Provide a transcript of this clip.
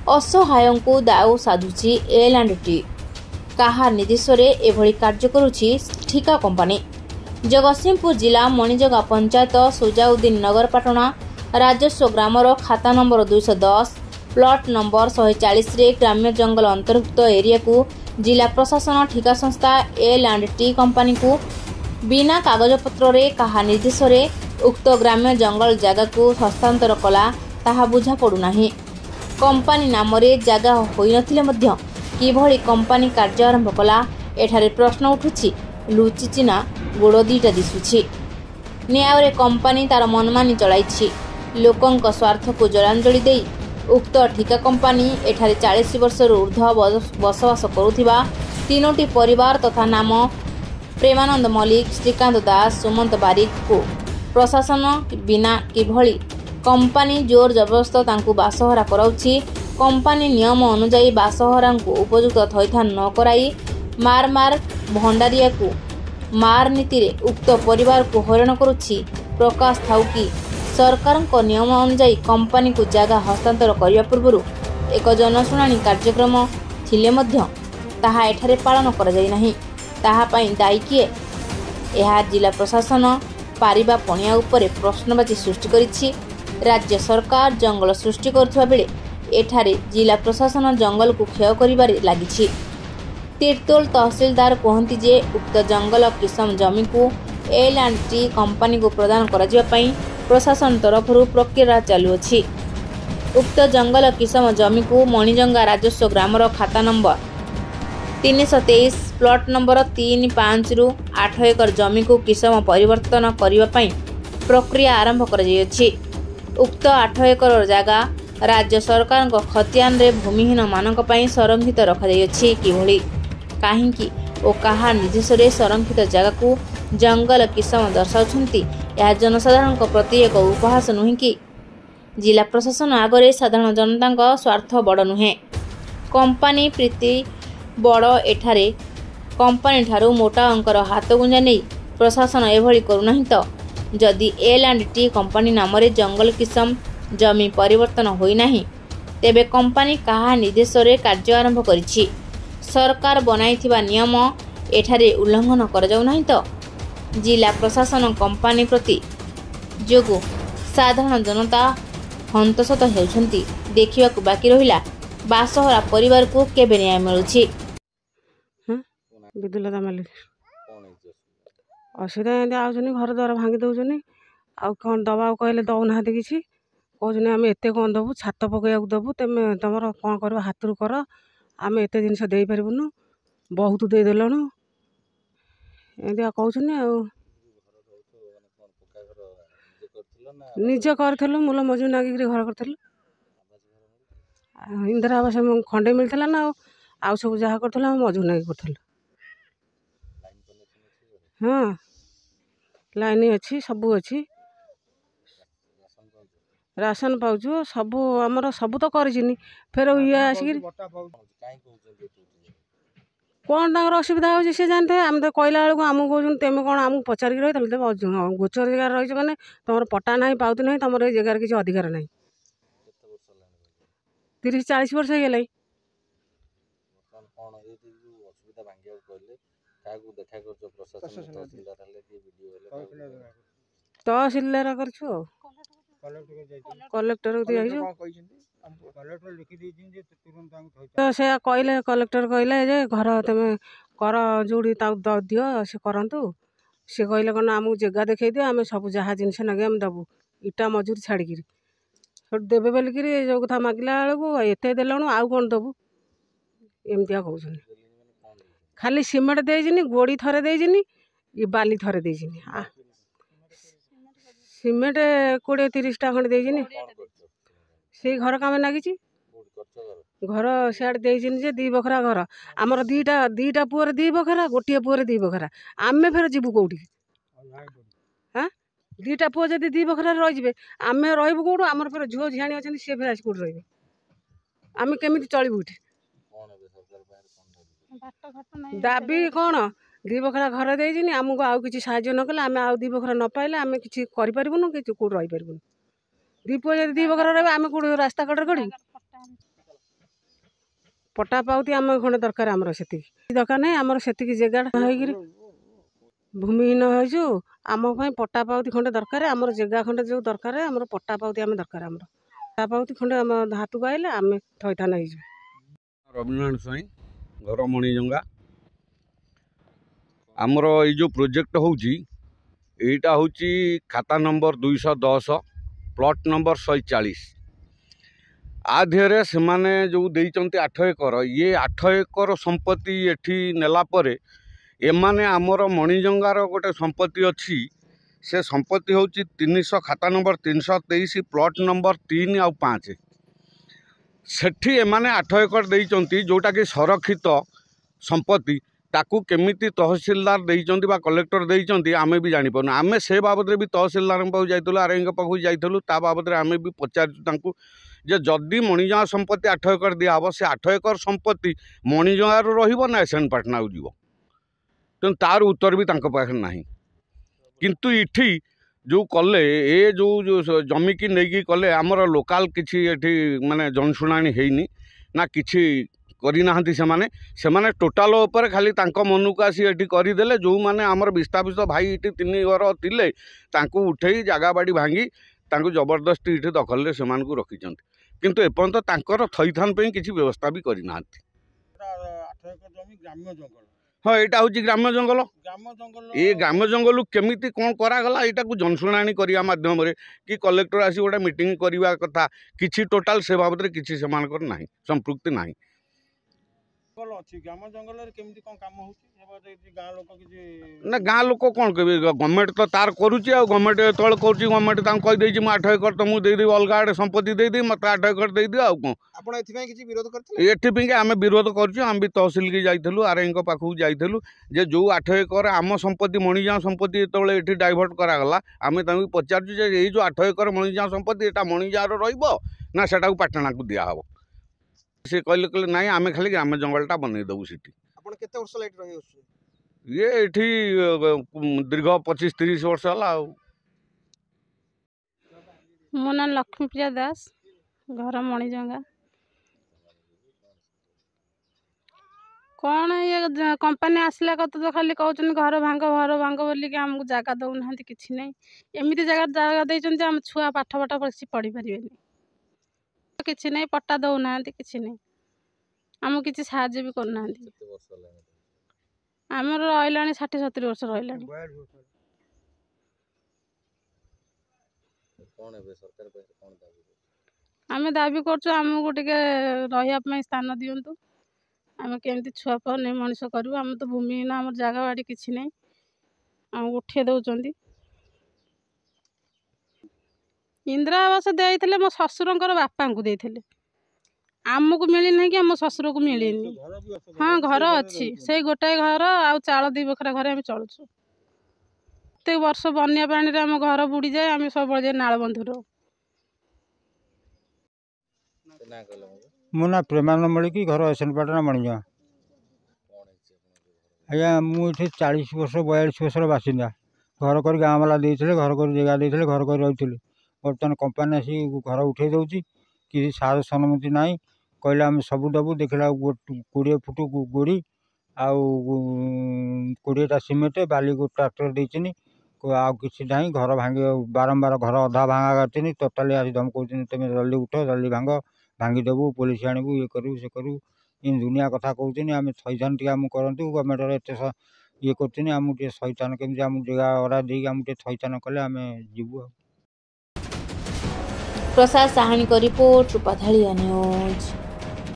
असहायों दाऊ साधुची L&T कहा निर्देश एभली कार्य करुछि ठिका कंपानी। जगतसिंहपुर जिला मणिजगा पंचायत सुजाउद्दीन नगरपाटଣା राजस्व ग्रामर खाता नंबर 210 प्लॉट नंबर 140 रे ग्राम्य जंगल अंतर्भुक्त एरिया को जिला प्रशासन ठिका संस्था एल&टी कंपानी को बिना कागजपत्र रे कहा निर्देश उक्त ग्राम्य जंगल जगह को हस्तांतर कला ताहा बुझा पड़ुनाही। कंपानी नाम रे जगह होई नथिले मध्य किभली कंपानी कार्य आरंभ कला एठारे प्रश्न उठुछि। लुचिचिना गोड़ दीटा दिशुछि। न्याय रे कंपानी तार मनमानी चलाइछि। लोकंक स्वार्थ को जलांजलि देई उक्त ठिका कंपानी एठारे 40 वर्ष ऊर्ध्व बसवास करुथिबा 3टी परिवार तथा नाम प्रेमानंद मल्लिक, श्रीकांत दास, सुमंत बारिक को प्रशासन बिना किभली कंपानी जोर जबरदस्त तांकु बासहरा कराउछि। कंपानी नियम अनुसार बासहरा को उपयुक्त थैथान न कराई मार भंडारिया को मार नीति रे उक्त परिवार को हैरान करुछि। प्रकाश थाउकी सरकार नियम अनुसार कंपानी को जगह हस्तांतर करने पूर्व एक जनशुणाणी कार्यक्रम थिले मध्य ताहा एठारे पालन करा जाई नाही। ताहा पई दायी किए? यह जिला प्रशासन पारिबा पणिया उपरे प्रश्नबाची सृष्टि करिछि। राज्य सरकार जंगल सृष्टि करुवा बेले एठारे जिला प्रशासन जंगल को क्षय करिबारे लागिछि। तीर्तोल तहसीलदार कहती जे उक्त जंगल किसम जमी को एल&टी कंपानी को प्रदान करा पई प्रशासन तरफ प्रक्रिया चालू अछि। उक्त जंगल किसम जमी को मणिजंगा राजस्व ग्रामर खाता नंबर 323 प्लॉट नंबर 3-5 रु 8 एकर जमी को किसम परिवर्तन करिवा पई प्रक्रिया आरंभ कर जायछि। उक्त 8 एकर जगह राज्य सरकार खतियान रे भूमिहीन मानक पई संरक्षित रखा जायछि। किभली काहींकी ओ कहा निर्देश रे संरक्षित जगह को जंगल किसम दर्शाउछंती यह जनसाधारण प्रति एक उपहास नुहे कि जिला प्रशासन आगरे साधारण जनता स्वार्थ बड़ नुहे कंपानी प्रीति बड़। एठारे कंपानी ठारू मोटा अंकर हाथ गुंजा नहीं प्रशासन एभली करूनाही तो जदि एल&टी कंपानी नाम रे जंगल किसम जमी परिवर्तन होई नाही तेबे कंपानी कहा निर्देश रे कार्य आरंभ करिछि। सरकार बनाइथिबा नियम एठारे उल्लंघन कर जाउ नाही तो जिला प्रशासन कंपानी प्रति जोगु साधारण जनता हंतसत हेउछंती। देखिबा को बाकी रहिला बासहरा परिवार को केबे न्याय मिलुछि। विदुलता मालिक असुविधा एमती आउछनी घर द्वार भांगी दउछनी आउ कौन दबा कहले दउना किसी कहने आम एत कौन दबू छात पकड़ा दबू तेमे तुम कौन कर हाथ रू कर आम एत जिनस दे पारूँ बहुत देदेलु एमती कहनी निजे करूँ मूल मजूरी नागिक घर करूँ इंदिरा आवास खंडे मिलता ना आउ सब जहाँ करूँ मजूरी नागिक करूँ। हाँ लाइन अच्छी सबू अच्छी राशन पाऊँ सबू आमर सबू तो कर फेर ये आसिक कौन तक असुविधा हो जानते आम तो कहला बेलू आमको कौन तेमें कौन आमको पचारिक रही गोचर जगार रही मैंने तुम पट्टा ना पाऊँ ना तुम ये जगार किसी अधिकार ना 30-40 वर्ष हो गला। तहसीलदार कर कलेक्टर तो से कहले कलेक्टर कहले जे घर तुम कर जो दियो से करतु सी कहले कौन आमको जगह देखा दियो आम सब जहाँ जिनस नगे आम दबू इटा मजूरी छाड़िकी देवे बोलिकी जो कथा मागिला बेलू एत देलु आउ कौन दबू एमतिया कहते खाली सीमेंट देनी गोड़ी थरे देनी ये बाली थरे देनी सीमेंट 20-30 टा खंड देनी से घर काम लगी घर सियाड़े देनी जे 2 बखरा घर आमर दीटा पुअर 2 बखरा गोटे पुअर 2 बखरा आमे फेर जीवु कौटी हाँ 2टा पुओ जब 2 बखरा रही आम रही कौटू आमर फेर झुओ झियाणी अच्छा सी फेर आस कौट रही आम केमी चलू ये दाबी कौन 2 बखरा घर देनी आमको आउ कि साहय न कले आम आउ 2 बखरा न पाइले आम कि करूँ कि कौट रहीपर 2 पुओ जब 2 बखरा रही आम कौट रास्ता कड़े कड़ी पट्टा पाउती आम खंडे दरकार आमर से दरकार नहीं आमर से जगह भूमिहीन हो आम पट्टा पाउती खंडे दरकार आमर जगह खंडे जो दरकार आमर पट्टा पाउती आम दरकार आमर पट्टा पाउती खंडे आम हाथ को आइले आम थैथान हो रविनारायण स्वाई घर मणिजंगा आमर ये जो प्रोजेक्ट होटा हूँ खाता नंबर 210 प्लॉट नंबर 140 आधे से माने जो देइचंती 8 एकर ये 8 एकर संपत्ति एठी नेला परे एमाने आमर मणिजंगार गोटे संपत्ति अच्छी से संपत्ति हूँ 300 खाता नंबर 323 प्लॉट नंबर 3 और 5 सेठी एमाने 8 एकर देइचंती जोटा कि संरक्षित संपत्ति ताकू केमिति तहसीलदार देइचंती बा कलेक्टर देइचंती आमे भी जानि पाउन आमे से बाबद रे भी तहसीलदार पाखु जाइतलु आरएंग पाखु जाइतलु ता बाबद रे आमे भी पचारु तांकू जे जदि मणिजंगा संपत्ति 8 एकर दिया हबो से 8 एकर संपत्ति मणिजंगा रो रहिबो ना एसएन पाटना को जीवो तेणु तार उत्तर भी तांको पाखे नाही किंतु इठी जो कले ए जो जमी की नहीं कले आमर लोकाल किसी एठी माने जनशुणाणी हेनी ना किसी करना से माने टोटाल उपर खाली तांको मन को आसी एठी करदेले जो माने आमर विस्थापित भाई इटी 3 घर थिले तांको उठेई जागा बाड़ी भांगी तांको जबरदस्ती इटी दखल रे सेमान को रखिचंती किंतु एपर्यंत तांकर थैथान पे किसी व्यवस्था भी करना हाँ यहाँ हूँ ग्राम्य जंगल ये ग्राम्य जंगल केमिति कौन करागला यहाँ को जनशुणाणी करने मध्यम कि कलेक्टर आसी गोटे मीटिंग करवा कथा किसी टोटाल से बाबद किसी से ना संपृक्ति ना ना गाँ लोक कौन कहे गवर्नमेंट तो तार करुच्ची गवर्नमेंट जो कर गवर्नमेंट कहीदे 8 एकर तो मुझे देदेवी अलग आड़े संपत्ति देदेवी मत 8 एकर दे दियो ये आम विरोध करें भी तहसिल की जाइलु आरएंग पाखक जाइलु जे जो 8 एकर आम संपत्ति मणिजंगा संपत्ति ये डाइभर्ट करागला आम पचारू ये जो 8 एकर मणिजंगा संपत्ति यहाँ मणिजंगार रहा से पाटना को दिहब से कहले ना आम खाली ग्राम्य जंगलटा बनई देवु सीटी ये दीर्घ 25-30 वर्ष है मो ना लक्ष्मीप्रिया दास घर मणिजंगा कौन ये कंपनी आसला कत तो खाली कहते घर भांग बोलिक आमको जगह दौना कि ना एमती जगह देते आम छुआ पाठ पढ़ी पारे कि ना पट्टा दौना कि ना आमको किसी साहाଯ୍य भी करना आमर रहा 60-70 वर्ष रहा आम दाबी करमको टे रही स्थान दिंतु आम केमती छुआ पा नहीं मनीष करूँ आम तो भूमिहीन आम जगह बाड़ी किसी ना आम उठे दौरान इंदिरा आवास देते मो ससुर बापा को देते आमको मिली ना कि आम ससुर को मिलनी हाँ घर अच्छी से गोटाए घर आउ चाल 2 बखरा घर आम चलुचु प्रत्येक वर्ष बन्या पानी रे आम घर बुड़ी जाए आम सब जाए नालबंधुर मो ना प्रेमानंद मलिक घर एसएन पाटना मणिजंगा आज्ञा मुझे 40 वर्ष 42 वर्ष बासिंदा घर कर गाँव वाला देते घर कर जगह देते घर कर रही बर्तमान कंपानी आसी घर उठे दौर कि साहस सनुमति ना कहले आम सब दबू देखला 20 फुट गोड़ी आउ 20टा सीमेंट बाली को ट्राक्टर देनी आउ कि ना घर भांग बारंबार घर अधा भांगा करते टोटाली आज धमक तुम जल्दी उठ जल्दी भांगीदेबू पुलिस आणबू ये करू से करू इन दुनिया कथा कहते आम सैतान टी आम करूँ गवर्नमेंट एत ये कर सैतान केमी आम जगह अरा दे आम सैतान कले आम जीवु। प्रसाद साहानी को रिपोर्ट रूपाधालिया न्यूज।